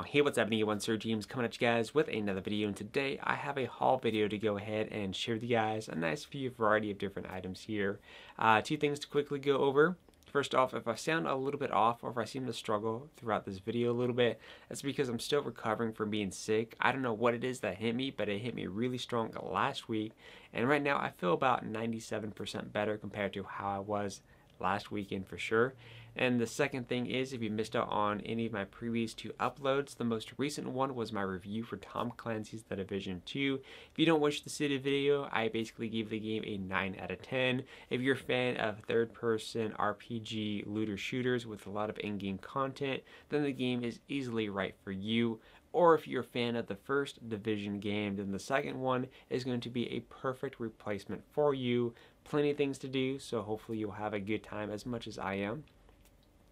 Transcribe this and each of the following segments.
Hey, what's happening? Everyone, SirJames coming at you guys with another video, and today I have a haul video to go ahead and share with you guys a nice few variety of different items here. Two things to quickly go over. First off, if I sound a little bit off or if I seem to struggle throughout this video a little bit, that's because I'm still recovering from being sick. I don't know what it is that hit me, but it hit me really strong last week, and right now I feel about 97% better compared to how I was last weekend for sure. And the second thing is, if you missed out on any of my previous two uploads, the most recent one was my review for Tom Clancy's The Division 2. If you don't wish to see the video, I basically gave the game a 9 out of 10. If you're a fan of third-person RPG looter shooters with a lot of in-game content, then the game is easily right for you. Or if you're a fan of the first Division game, then the second one is going to be a perfect replacement for you. Plenty of things to do, so hopefully you'll have a good time as much as I am.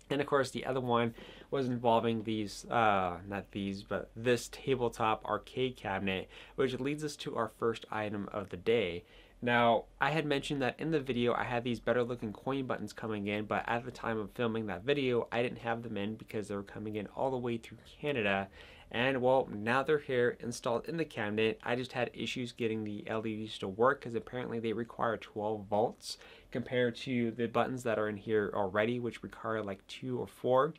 And of course, the other one was involving these, not these, but this tabletop arcade cabinet, which leads us to our first item of the day. Now, I had mentioned that in the video I had these better looking coin buttons coming in, but at the time of filming that video, I didn't have them in because they were coming in all the way through Canada. And well, now they're here installed in the cabinet. I just had issues getting the LEDs to work because apparently they require 12 volts compared to the buttons that are in here already, which require like 2 or 4.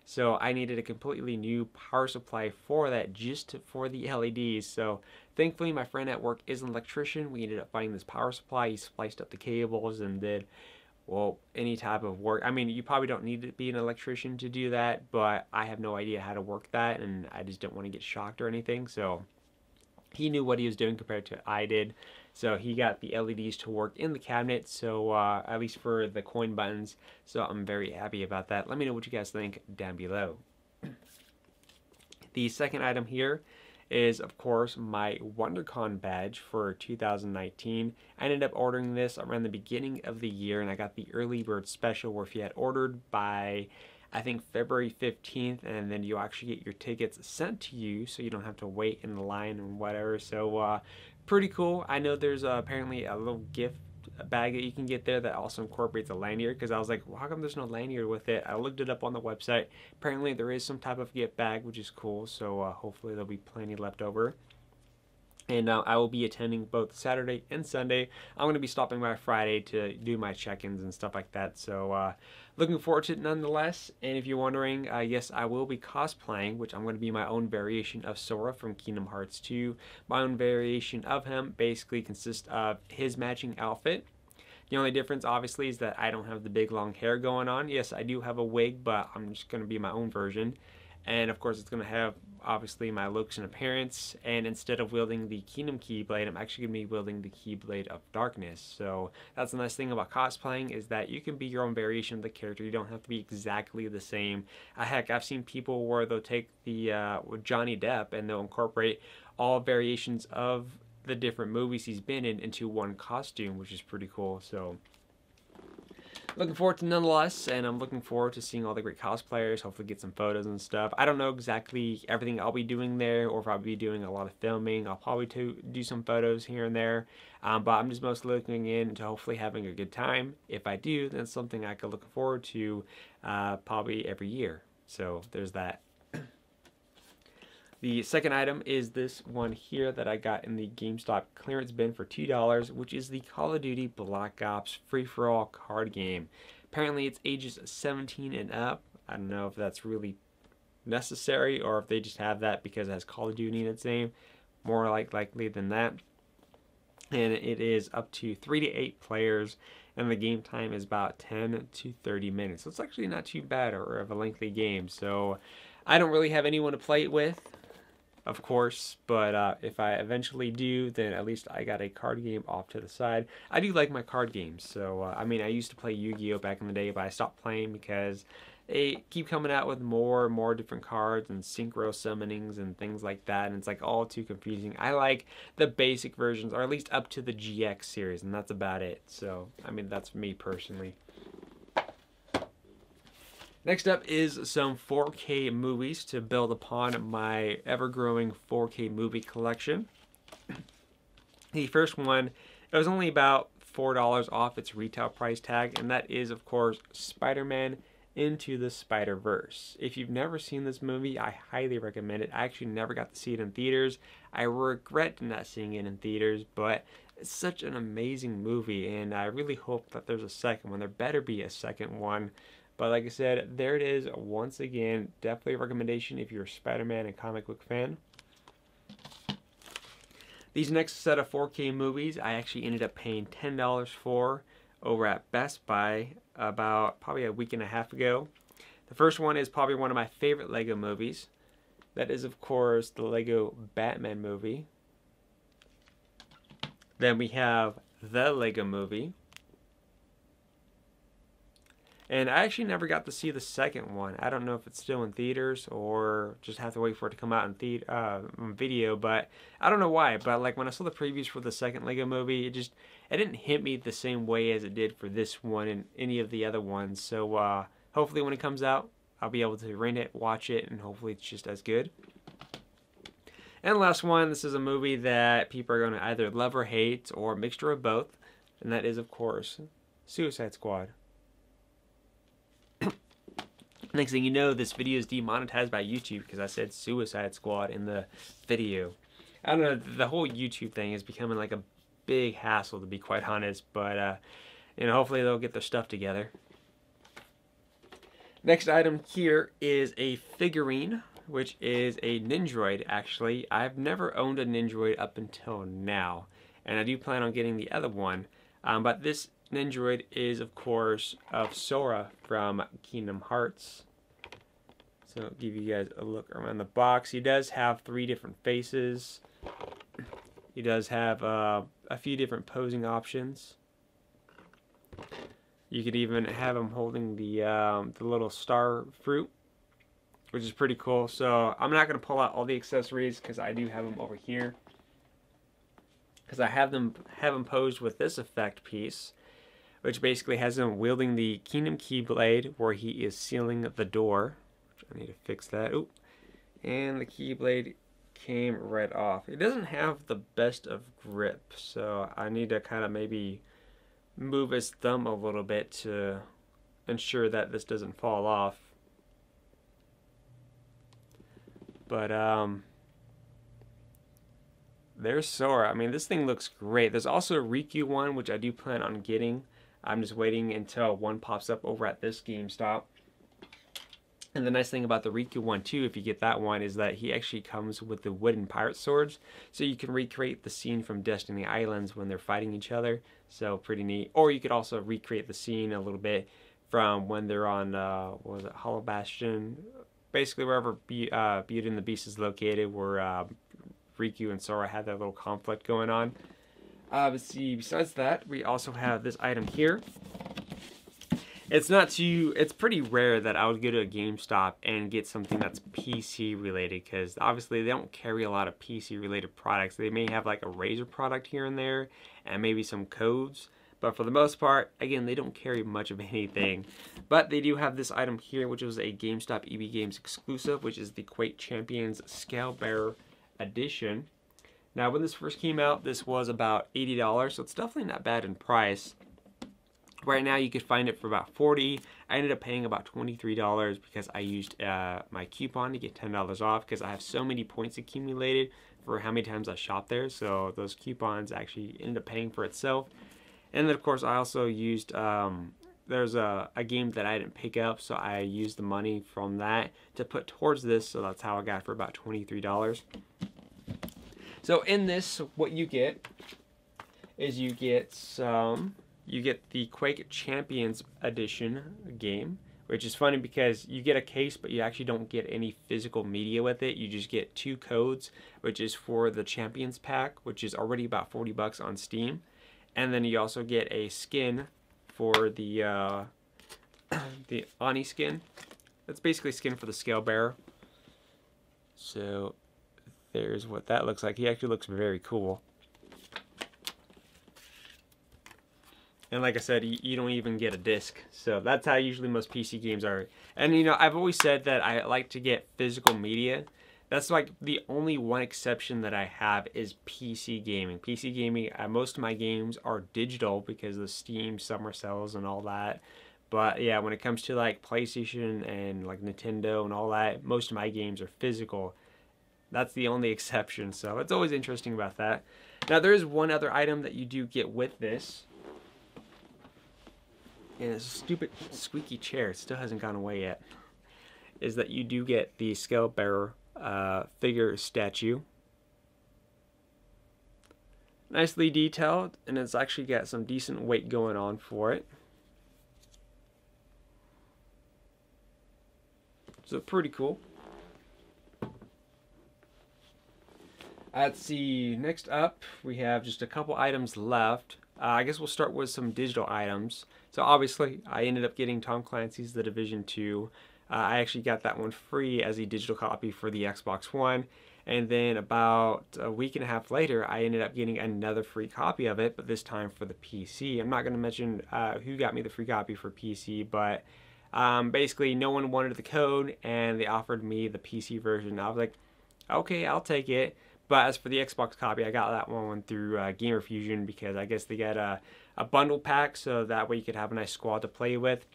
So I needed a completely new power supply for that, for the LEDs. So thankfully my friend at work is an electrician. We ended up finding this power supply. He spliced up the cables and did, well, any type of work. I mean, you probably don't need to be an electrician to do that, but I have no idea how to work that, and I just don't want to get shocked or anything. So he knew what he was doing compared to I did. So he got the LEDs to work in the cabinet, so at least for the coin buttons. So I'm very happy about that. Let me know what you guys think down below. The second item here is, of course, my WonderCon badge for 2019. I ended up ordering this around the beginning of the year, and I got the early bird special where if you had ordered by, I think, February 15th, and then you actually get your tickets sent to you so you don't have to wait in the line and whatever. So pretty cool. I know there's apparently a little gift bag that you can get there that also incorporates a lanyard, because I was like, well, how come there's no lanyard with it? I looked it up on the website. Apparently there is some type of gift bag, which is cool. So hopefully there'll be plenty left over. And I will be attending both Saturday and Sunday. I'm going to be stopping by Friday to do my check-ins and stuff like that. So looking forward to it nonetheless. And if you're wondering, yes, I will be cosplaying, which I'm going to be my own variation of Sora from Kingdom Hearts 2. My own variation of him basically consists of his matching outfit. The only difference, obviously, is that I don't have the big long hair going on. Yes, I do have a wig, but I'm just going to be my own version. And of course, it's going to have, obviously, my looks and appearance. And instead of wielding the Kingdom Keyblade, I'm actually going to be wielding the Keyblade of Darkness. So that's the nice thing about cosplaying, is that you can be your own variation of the character. You don't have to be exactly the same. Heck, I've seen people where they'll take the Johnny Depp and they'll incorporate all variations of the different movies he's been in into one costume, which is pretty cool. So looking forward to nonetheless, and I'm looking forward to seeing all the great cosplayers, hopefully get some photos and stuff. I don't know exactly everything I'll be doing there, or if I'll be doing a lot of filming. I'll probably do some photos here and there, but I'm just mostly looking into hopefully having a good time. If I do, then it's something I could look forward to probably every year. So there's that. The second item is this one here that I got in the GameStop clearance bin for $2, which is the Call of Duty Black Ops free-for-all card game. Apparently it's ages 17 and up. I don't know if that's really necessary or if they just have that because it has Call of Duty in its name. More likely than that. And it is up to 3 to 8 players, and the game time is about 10 to 30 minutes. So it's actually not too bad or of a lengthy game. So I don't really have anyone to play it with, of course, but if I eventually do, then at least I got a card game off to the side. I do like my card games, so I mean, I used to play Yu-Gi-Oh back in the day, but I stopped playing because they keep coming out with more and more different cards and synchro summonings and things like that, and it's like all too confusing. I like the basic versions, or at least up to the GX series, and that's about it. So I mean, that's me personally. Next up is some 4K movies to build upon my ever-growing 4K movie collection. The first one, it was only about $4 off its retail price tag, and that is, of course, Spider-Man Into the Spider-Verse. If you've never seen this movie, I highly recommend it. I actually never got to see it in theaters. I regret not seeing it in theaters, but it's such an amazing movie, and I really hope that there's a second one. There better be a second one. But like I said, there it is once again. Definitely a recommendation if you're a Spider-Man and comic book fan. These next set of 4K movies, I actually ended up paying $10 for over at Best Buy about probably a week and a half ago. The first one is probably one of my favorite Lego movies. That is, of course, the Lego Batman movie. Then we have the Lego movie. And I actually never got to see the second one. I don't know if it's still in theaters or just have to wait for it to come out in video, but I don't know why. But like when I saw the previews for the second Lego movie, it didn't hit me the same way as it did for this one and any of the other ones. So hopefully when it comes out, I'll be able to rent it, watch it, and hopefully it's just as good. And last one, this is a movie that people are going to either love or hate or a mixture of both. And that is, of course, Suicide Squad. Next thing you know, this video is demonetized by YouTube because I said Suicide Squad in the video. I don't know, the whole YouTube thing is becoming like a big hassle, to be quite honest, but you know, hopefully they'll get their stuff together. Next item here is a figurine, which is a Nindroid. Actually, I've never owned a Nindroid up until now, and I do plan on getting the other one, but this Nindroid is, of course, of Sora from Kingdom Hearts. So I'll give you guys a look around the box. He does have 3 different faces. He does have a few different posing options. You could even have him holding the little star fruit, which is pretty cool. So I'm not going to pull out all the accessories because I do have them over here. Because I have him posed with this effect piece, which basically has him wielding the Kingdom Keyblade where he is sealing the door. I need to fix that. Oop. And the Keyblade came right off. It doesn't have the best of grip, so I need to kind of maybe move his thumb a little bit to ensure that this doesn't fall off. But there's Sora. I mean, this thing looks great. There's also a Riku one, which I do plan on getting. I'm just waiting until one pops up over at this GameStop. And the nice thing about the Riku one too, if you get that one, is that he actually comes with the wooden pirate swords. So you can recreate the scene from Destiny Islands when they're fighting each other. So pretty neat. Or you could also recreate the scene a little bit from when they're on, what was it, Hollow Bastion? Basically wherever Beauty and the Beast is located, where Riku and Sora had that little conflict going on. Let's see, besides that, we also have this item here. It's pretty rare that I would go to a GameStop and get something that's PC related, because obviously they don't carry a lot of PC related products. They may have like a Razer product here and there and maybe some codes, but for the most part, again, they don't carry much of anything. But they do have this item here, which was a GameStop EB Games exclusive, which is the Quake Champions Scale Bearer Edition. Now, when this first came out, this was about $80, so it's definitely not bad in price. Right now, you could find it for about $40. I ended up paying about $23 because I used my coupon to get $10 off because I have so many points accumulated for how many times I shopped there. So those coupons actually ended up paying for itself. And then, of course, I also used, there's a game that I didn't pick up, so I used the money from that to put towards this. So that's how I got it for about $23. So in this, what you get is you get the Quake Champions Edition game, which is funny because you get a case, but you actually don't get any physical media with it. You just get 2 codes, which is for the Champions Pack, which is already about $40 on Steam. And then you also get a skin for the Ani skin. That's basically skin for the Scale Bearer. So there's what that looks like. He actually looks very cool. And like I said, you don't even get a disc. So that's how usually most PC games are. And you know, I've always said that I like to get physical media. That's like the only one exception that I have is PC gaming. PC gaming, most of my games are digital because of the Steam summer sales and all that. But yeah, when it comes to like PlayStation and like Nintendo and all that, most of my games are physical. That's the only exception, so it's always interesting about that. Now there is one other item that you do get with this. And it's a stupid squeaky chair, it still hasn't gone away yet. Is that you do get the Scale Bearer figure statue. Nicely detailed, and it's actually got some decent weight going on for it. So pretty cool. Let's see, next up we have just a couple items left. I guess we'll start with some digital items. So obviously I ended up getting Tom Clancy's The Division 2. I actually got that one free as a digital copy for the Xbox One. And then about a week and a half later, I ended up getting another free copy of it, but this time for the PC. I'm not going to mention who got me the free copy for PC, but basically no one wanted the code, and they offered me the PC version. I was like, okay, I'll take it. But as for the Xbox copy, I got that one through Gamer Fusion because I guess they got a bundle pack, so that way you could have a nice squad to play with.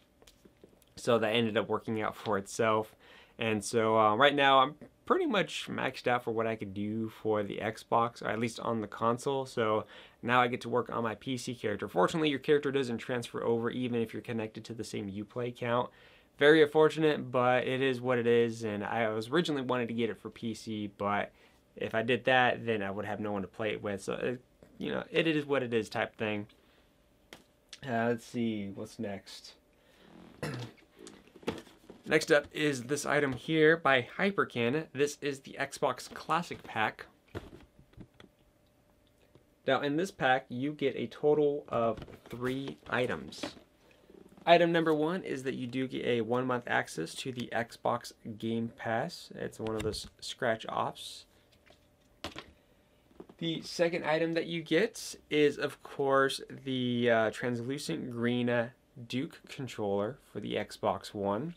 So that ended up working out for itself. And so right now I'm pretty much maxed out for what I could do for the Xbox, or at least on the console. So now I get to work on my PC character. Fortunately, your character doesn't transfer over even if you're connected to the same Uplay account. Very unfortunate, but it is what it is. And I was originally wanted to get it for PC, but if I did that, then I would have no one to play it with. So, you know, it is what it is type thing. Let's see, what's next? Next up is this item here by Hyperkin. This is the Xbox Classic Pack. Now in this pack, you get a total of 3 items. Item number 1 is that you do get a 1-month access to the Xbox Game Pass. It's one of those scratch offs. The second item that you get is, of course, the translucent green Duke controller for the Xbox One.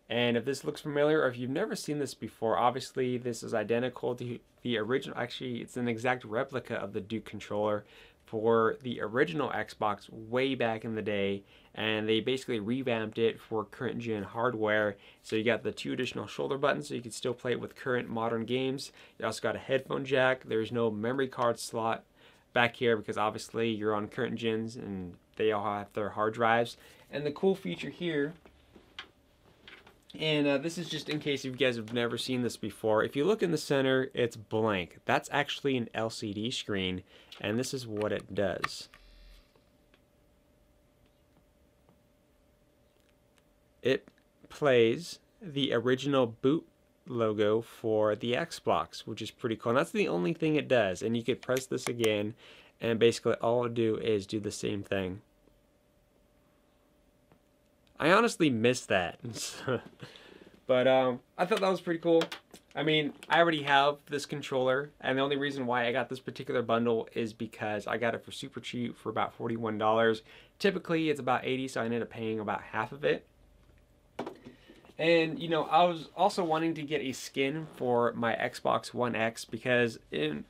And if this looks familiar, or if you've never seen this before, obviously this is identical to the original. Actually, it's an exact replica of the Duke controller for the original Xbox way back in the day. And they basically revamped it for current gen hardware. So you got the 2 additional shoulder buttons so you can still play it with current modern games. You also got a headphone jack. There's no memory card slot back here because obviously you're on current gens and they all have their hard drives. And the cool feature here, and this is just in case you guys have never seen this before, if you look in the center, it's blank. That's actually an LCD screen, and this is what it does. It plays the original boot logo for the Xbox, which is pretty cool. And that's the only thing it does. And you could press this again, and basically all it'll do is do the same thing. I honestly missed that. But I thought that was pretty cool. I mean, I already have this controller, and the only reason why I got this particular bundle is because I got it for super cheap for about $41. Typically, it's about $80, so I ended up paying about half of it. And, you know, I was also wanting to get a skin for my Xbox One X because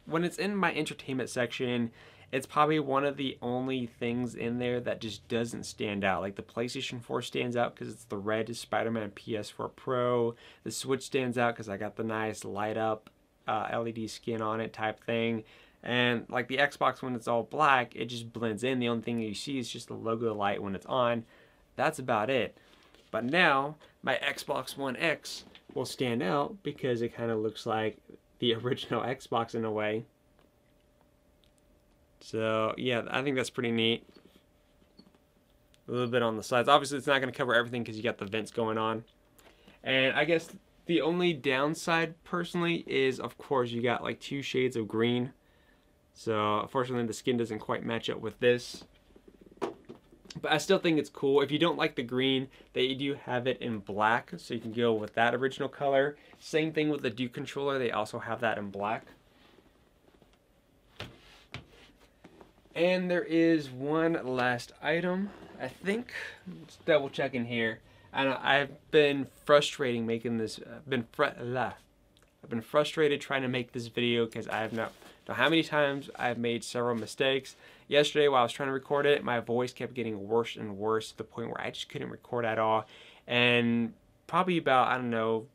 when it's in my entertainment section, it's probably one of the only things in there that just doesn't stand out. Like the PlayStation 4 stands out because it's the red Spider-Man PS4 Pro. The Switch stands out because I got the nice light up LED skin on it type thing. And like the Xbox, when it's all black, it just blends in. The only thing you see is just the logo light when it's on. That's about it. But now my Xbox One X will stand out because it kind of looks like the original Xbox in a way. So yeah, I think that's pretty neat. A little bit on the sides. Obviously it's not going to cover everything because you got the vents going on. And I guess the only downside personally is, of course, you got like 2 shades of green. So unfortunately the skin doesn't quite match up with this. But I still think it's cool. If you don't like the green, they do have it in black, so you can go with that original color. Same thing with the Duke controller, they also have that in black. And there is one last item, I think. Let's double check in here. And I've been making this. I've been frustrated trying to make this video because I have not Now, how many times I've made several mistakes. Yesterday while I was trying to record it, my voice kept getting worse and worse to the point where I just couldn't record at all. And probably about, I don't know,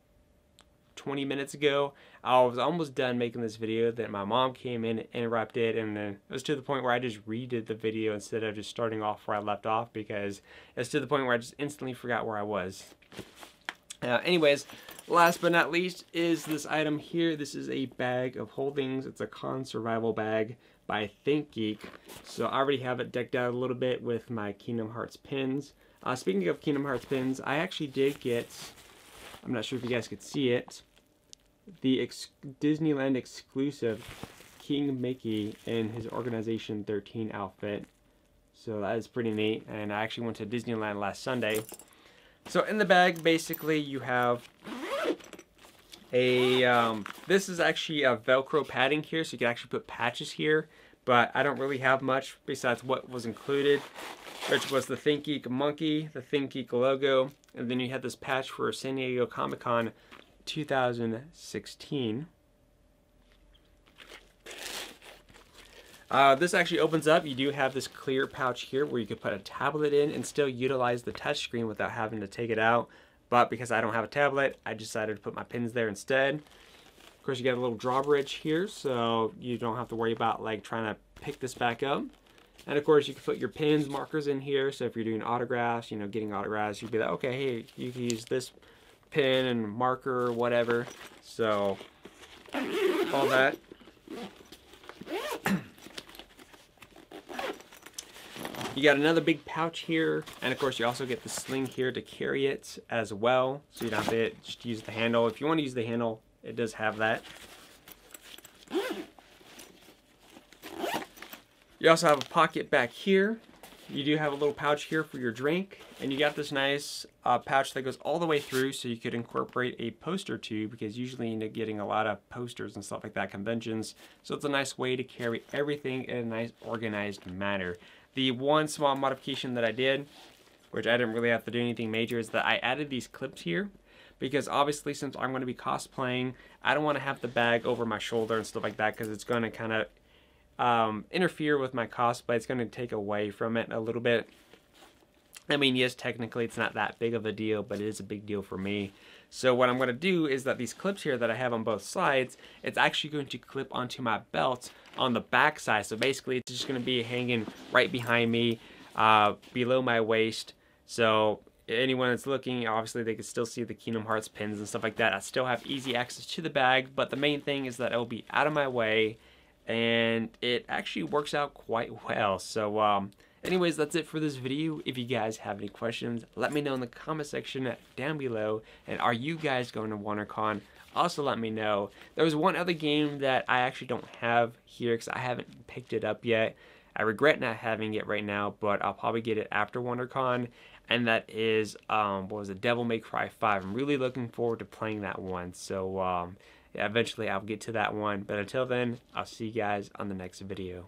20 minutes ago, I was almost done making this video that my mom came in and interrupted, and then it was to the point where I just redid the video instead of just starting off where I left off, because it's to the point where I just instantly forgot where I was. Anyways, last but not least is this item here. This is a bag of holdings. It's a con survival bag by ThinkGeek. So I already have it decked out a little bit with my Kingdom Hearts pins. Speaking of Kingdom Hearts pins, I actually did get, I'm not sure if you guys could see it, the Disneyland exclusive King Mickey in his Organization 13 outfit. So that is pretty neat, and I actually went to Disneyland last Sunday. So in the bag, basically, you have a, this is actually a Velcro padding here, so you can actually put patches here, but I don't really have much besides what was included, which was the ThinkGeek monkey, the ThinkGeek logo, and then you had this patch for San Diego Comic-Con 2016. This actually opens up. You do have this clear pouch here where you could put a tablet in and still utilize the touchscreen without having to take it out. But because I don't have a tablet, I decided to put my pins there instead. Of course, you got a little drawbridge here, so you don't have to worry about like trying to pick this back up. And of course, you can put your pins, markers in here. So if you're doing autographs, you know, getting autographs, you'd be like, okay, hey, you can use this pin and marker or whatever. So all that. You got another big pouch here, and of course you also get the sling here to carry it as well, so you don't have to just use the handle. If you want to use the handle, it does have that. You also have a pocket back here. You do have a little pouch here for your drink, and you got this nice pouch that goes all the way through, so you could incorporate a poster tube, because usually you end up getting a lot of posters and stuff like that, conventions. So it's a nice way to carry everything in a nice organized manner. The one small modification that I did, which I didn't really have to do anything major, is that I added these clips here, because obviously since I'm going to be cosplaying, I don't want to have the bag over my shoulder and stuff like that, because it's going to kind of interfere with my cosplay. It's going to take away from it a little bit. I mean, yes, technically it's not that big of a deal, but it is a big deal for me. So what I'm going to do is that these clips here that I have on both sides, it's actually going to clip onto my belt on the back side. So basically it's just going to be hanging right behind me, below my waist. So anyone that's looking, obviously they can still see the Kingdom Hearts pins and stuff like that. I still have easy access to the bag, but the main thing is that it will be out of my way, and it actually works out quite well. So anyways, that's it for this video. If you guys have any questions, let me know in the comment section down below. And are you guys going to WonderCon? Also let me know. There was one other game that I actually don't have here because I haven't picked it up yet. I regret not having it right now, but I'll probably get it after WonderCon. And that is, what was it, Devil May Cry 5. I'm really looking forward to playing that one. So yeah, eventually I'll get to that one. But until then, I'll see you guys on the next video.